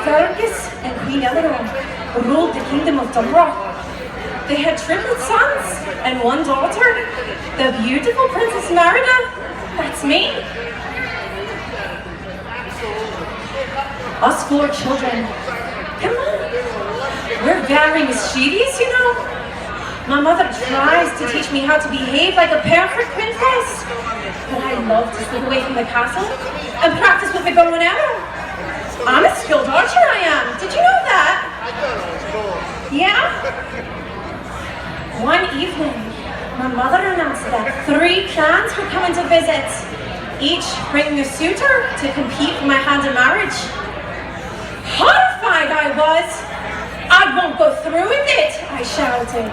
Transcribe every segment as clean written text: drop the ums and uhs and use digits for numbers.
Fergus and Queen Eleanor ruled the kingdom of Dunrock. They had triplet sons and one daughter, the beautiful Princess Merida. That's me. Us 4 children. Come on. We're very mischievous, you know. My mother tries to teach me how to behave like a perfect princess. But I love to slip away from the castle and practice with the bow and arrow. I'm a skilled archer, I am. Did you know that? Yeah? One evening, my mother announced that 3 clans were coming to visit, each bringing a suitor to compete for my hand in marriage. Horrified I was. I won't go through with it, I shouted.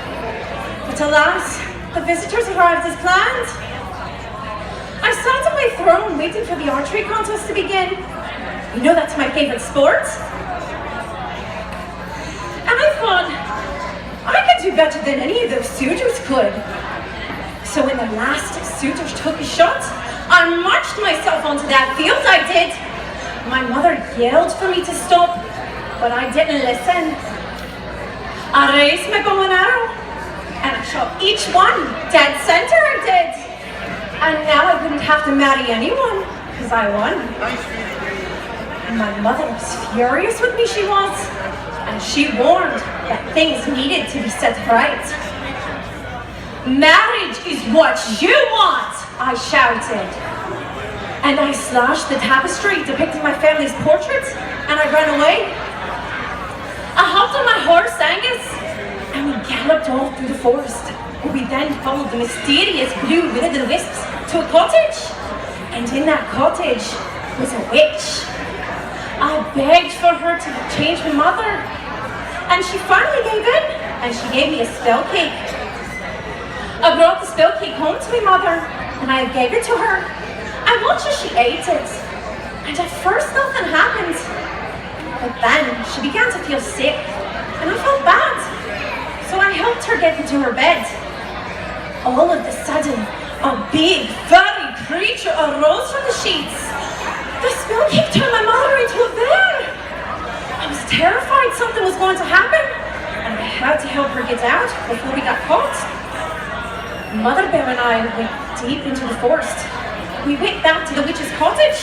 But alas, the visitors arrived as planned. I sat on my throne waiting for the archery contest to begin. You know that's my favorite sport. And I thought, I could do better than any of those suitors could. So when the last suitor took a shot, I marched myself onto that field, I did. My mother yelled for me to stop, but I didn't listen. I raised my bow and arrow, and I shot each one dead center, I did. And now I wouldn't have to marry anyone, because I won. My mother was furious with me, she was, and she warned that things needed to be set right. Marriage is what you want, I shouted. And I slashed the tapestry depicting my family's portraits, and I ran away. I hopped on my horse, Angus, and we galloped off through the forest. We then followed the mysterious blue will-o'-the-wisps to a cottage. And in that cottage was a witch. I begged for her to change my mother, and she finally gave in, and she gave me a spell cake. I brought the spell cake home to my mother, and I gave it to her. I watched as she ate it, and at first nothing happened. But then she began to feel sick, and I felt bad. So I helped her get into her bed. All of a sudden, a big, furry creature arose from the sheets. The spell cake turned my mother into a bear. I was terrified something was going to happen, and I had to help her get out before we got caught. Mother Bear and I went deep into the forest. We went back to the witch's cottage,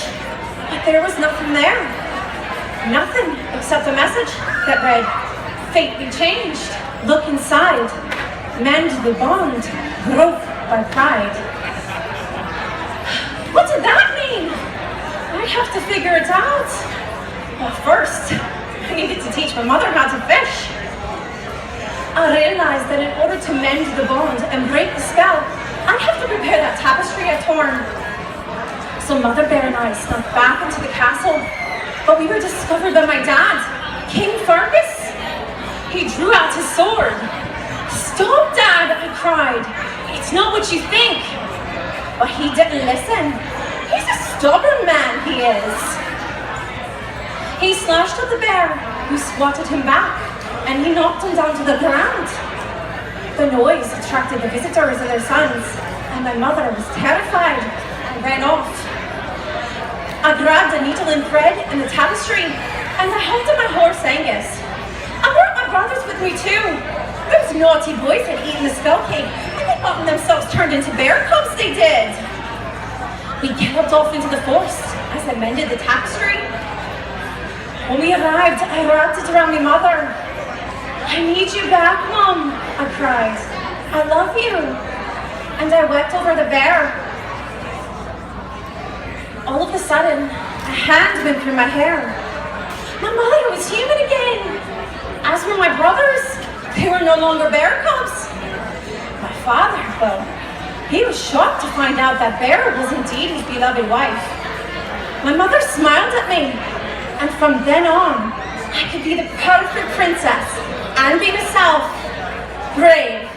but there was nothing there. Nothing except a message that read, "Fate be changed, look inside, mend the bond, broke by pride." What did that mean? I'd have to figure it out. But first, I needed to teach my mother how to fish. I realized that in order to mend the bond and break the spell, I'd have to prepare that tapestry I'd torn. So Mother Bear and I snuck back into the castle, but we were discovered by my dad, King Fergus. He drew out his sword. "Stop, Dad," I cried. "It's not what you think." But he didn't listen. He's a stubborn man, he is. He slashed at the bear, who swatted him back, and he knocked him down to the ground. The noise attracted the visitors and their sons, and my mother was terrified and ran off. I grabbed a needle and thread and the tapestry, and I helped my horse Angus. I brought my brothers with me too. Those naughty boys had eaten the spell cake, and they'd gotten themselves turned into bear cubs, they did. We galloped off into the forest as I mended the tapestry. When we arrived, I wrapped it around my mother. "I need you back, Mom," I cried. "I love you." And I wept over the bear. All of a sudden, a hand went through my hair. My mother was human again. As were my brothers, they were no longer bear cubs. My father, well, he was shocked to find out that Bear was indeed his beloved wife. My mother smiled at me, and from then on, I could be the perfect princess and be myself, brave,